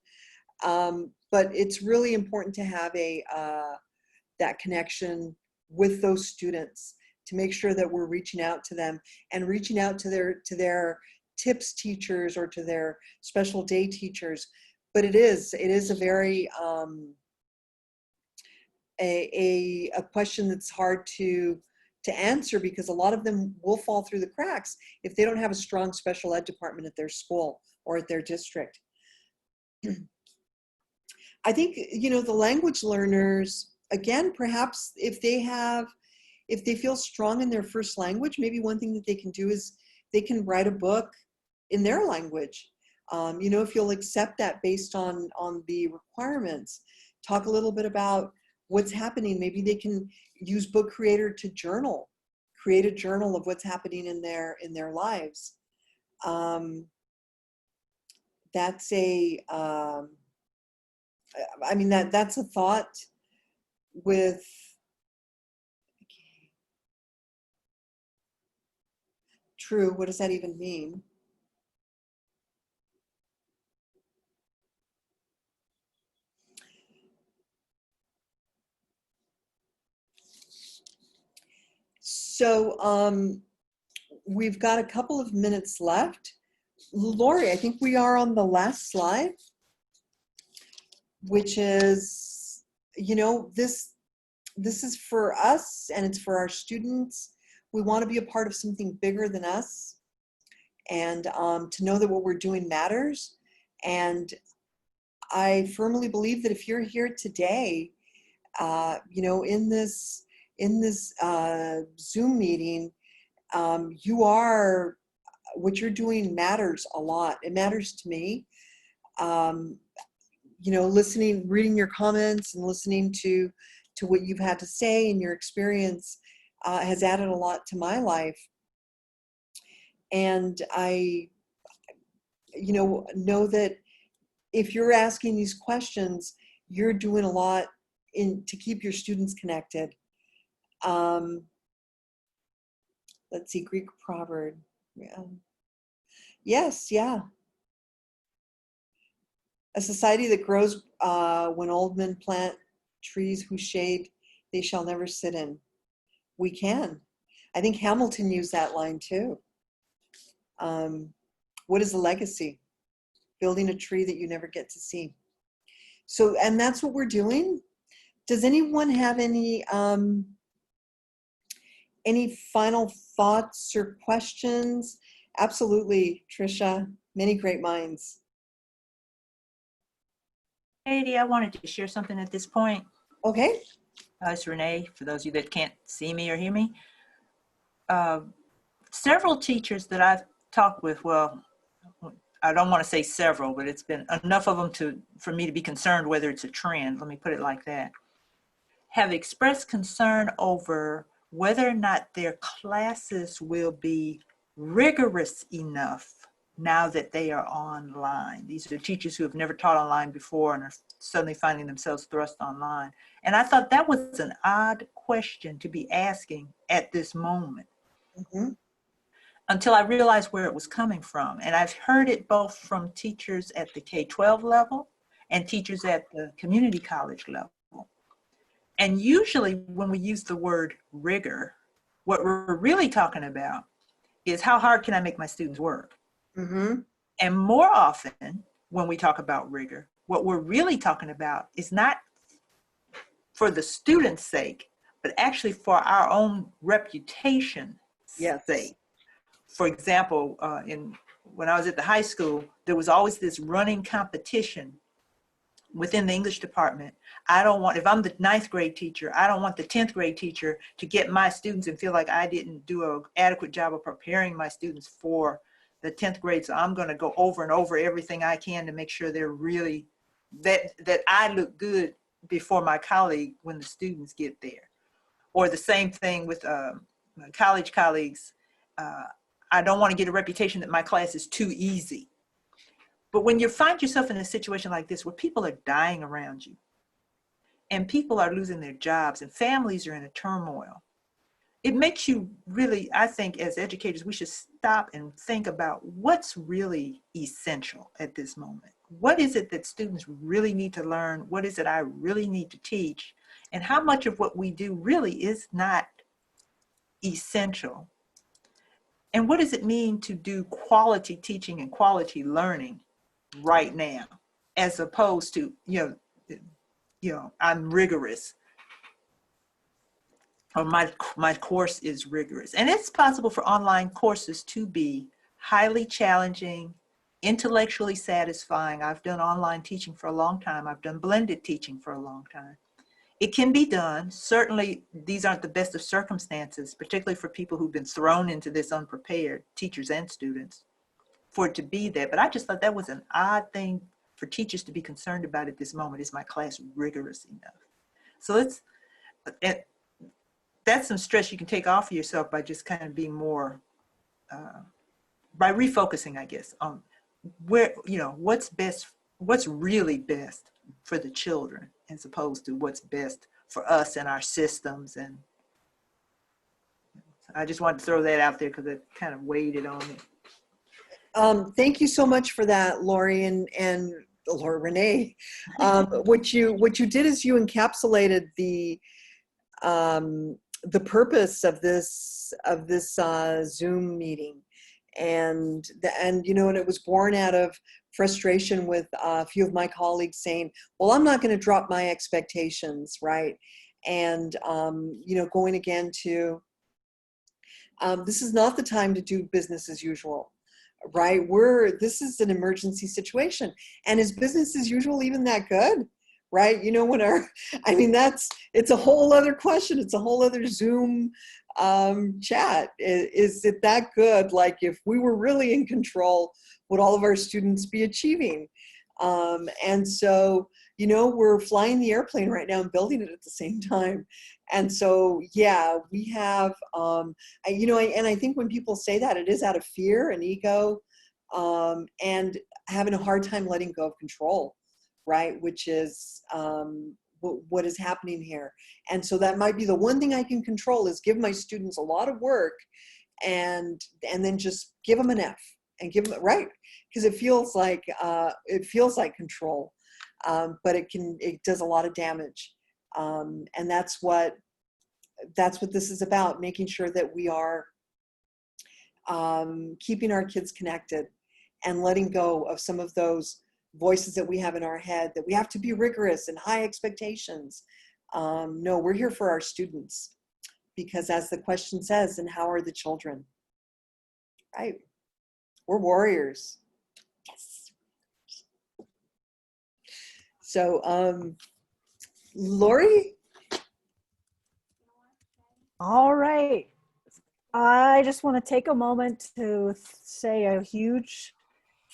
But it's really important to have that connection with those students to make sure that we're reaching out to them and reaching out to their TIPS teachers or to their special day teachers. But it is a very a question that's hard to answer, because a lot of them will fall through the cracks if they don't have a strong special ed department at their school or at their district. I think, you know, the language learners, again, perhaps if they feel strong in their first language, maybe one thing that they can do is they can write a book in their language. You know, if you'll accept that based on the requirements, talk a little bit about what's happening. Maybe they can use Book Creator to create a journal of what's happening in their lives. That's I mean, that's a thought with, okay. True, what does that even mean? So we've got a couple of minutes left. Lori, I think we are on the last slide, which is, you know, this is for us and it's for our students. We want to be a part of something bigger than us, and to know that what we're doing matters. And I firmly believe that if you're here today, you know, in this Zoom meeting, what you're doing matters a lot. It matters to me. You know, reading your comments and listening to what you've had to say and your experience has added a lot to my life. And I, you know that if you're asking these questions, you're doing a lot to keep your students connected. Let's see, Greek proverb. Yeah. Yes, yeah. A society that grows when old men plant trees whose shade they shall never sit in. We can. I think Hamilton used that line too. What is a legacy? Building a tree that you never get to see. So, and that's what we're doing. Does anyone have any final thoughts or questions? Absolutely, Tricia. Many great minds. Katie, I wanted to share something at this point. Okay. It's Renee, for those of you that can't see me or hear me. Several teachers that I've talked with, well, I don't want to say several, but it's been enough of them for me to be concerned whether it's a trend, let me put it like that, have expressed concern over whether or not their classes will be rigorous enough now that they are online. These are teachers who have never taught online before and are suddenly finding themselves thrust online. And I thought that was an odd question to be asking at this moment. Mm-hmm. Until I realized where it was coming from. And I've heard it both from teachers at the K-12 level and teachers at the community college level. And usually when we use the word rigor, what we're really talking about is how hard can I make my students work? Mm-hmm. And more often when we talk about rigor, what we're really talking about is not for the student's sake, but actually for our own reputation's sake. For example, when I was at the high school, there was always this running competition within the English department. If I'm the 9th grade teacher, I don't want the 10th grade teacher to get my students and feel like I didn't do an adequate job of preparing my students for the 10th grade. So I'm going to go over and over everything I can to make sure they're really, that I look good before my colleague when the students get there. Or the same thing with college colleagues. I don't want to get a reputation that my class is too easy. But when you find yourself in a situation like this where people are dying around you and people are losing their jobs and families are in a turmoil, it makes you really, I think as educators, we should stop and think about what's really essential at this moment. What is it that students really need to learn? What is it I really need to teach? And how much of what we do really is not essential? And what does it mean to do quality teaching and quality learning right now, as opposed to, I'm rigorous, or my course is rigorous. And it's possible for online courses to be highly challenging, intellectually satisfying. I've done online teaching for a long time. I've done blended teaching for a long time. It can be done. Certainly, these aren't the best of circumstances, particularly for people who've been thrown into this unprepared, teachers and students, for it to be there. But I just thought that was an odd thing for teachers to be concerned about at this moment. Is my class rigorous enough? So that's some stress you can take off of yourself by just kind of being more, by refocusing, I guess, on where, what's best, what's really best for the children, as opposed to what's best for us and our systems. And I just wanted to throw that out there because it kind of weighed it on me. Thank you so much for that, Lori and Laura Renee. What you did is you encapsulated the purpose of this Zoom meeting, and it was born out of frustration with a few of my colleagues saying, well, I'm not going to drop my expectations, right? And going again to this is not the time to do business as usual, right? This is an emergency situation, and is business as usual even that good? Right? It's a whole other question. It's a whole other Zoom chat. Is it that good? Like, if we were really in control, would all of our students be achieving? And so, we're flying the airplane right now and building it at the same time. And so, yeah, we have, and I think when people say that, it is out of fear and ego, and having a hard time letting go of control. Right, which is what is happening here. And so that might be the one thing I can control, is give my students a lot of work and then just give them an F and give them, right, because it feels like control, but it does a lot of damage, and that's what this is about, making sure that we are keeping our kids connected and letting go of some of those voices that we have in our head, that we have to be rigorous and high expectations. No, we're here for our students, because as the question says, and how are the children? Right? We're warriors. Yes. So, Lori? All right. I just want to take a moment to say a huge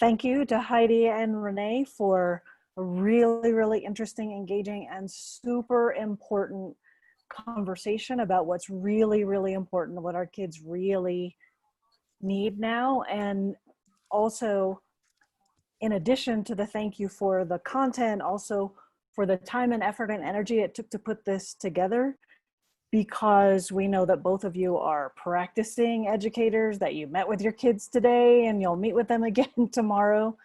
thank you to Heidi and Renee for a really, really interesting, engaging, and super important conversation about what's really, really important, what our kids really need now. And also, in addition to the thank you for the content, also for the time and effort and energy it took to put this together, because we know that both of you are practicing educators, that you met with your kids today and you'll meet with them again tomorrow.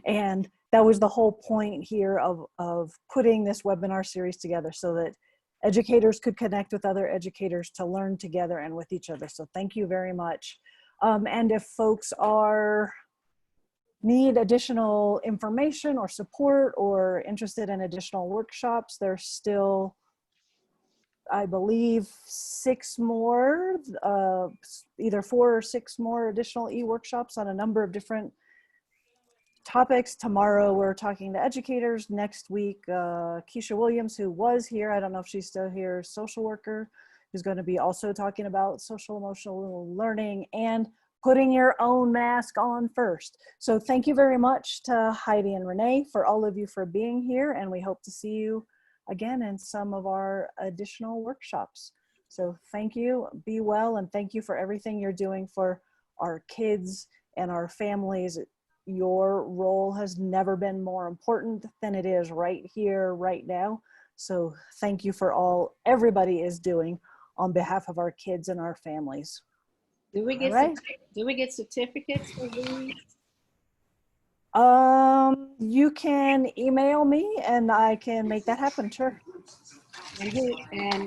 And that was the whole point here of putting this webinar series together, so that educators could connect with other educators to learn together and with each other. So thank you very much. And if folks need additional information or support or interested in additional workshops, there's still, I believe, 6 more, either 4 or 6 more additional e-workshops on a number of different topics. Tomorrow we're talking to educators. Next week, Keisha Williams, who was here, I don't know if she's still here, social worker, who's going to be also talking about social emotional learning and putting your own mask on first. So thank you very much to Heidi and Renee, for all of you for being here, and we hope to see you again in some of our additional workshops. So thank you, be well, and thank you for everything you're doing for our kids and our families. Your role has never been more important than it is right here, right now. So thank you for all everybody is doing on behalf of our kids and our families. Do we get All right. do we get certificates for these? You can email me and I can make that happen, sure. And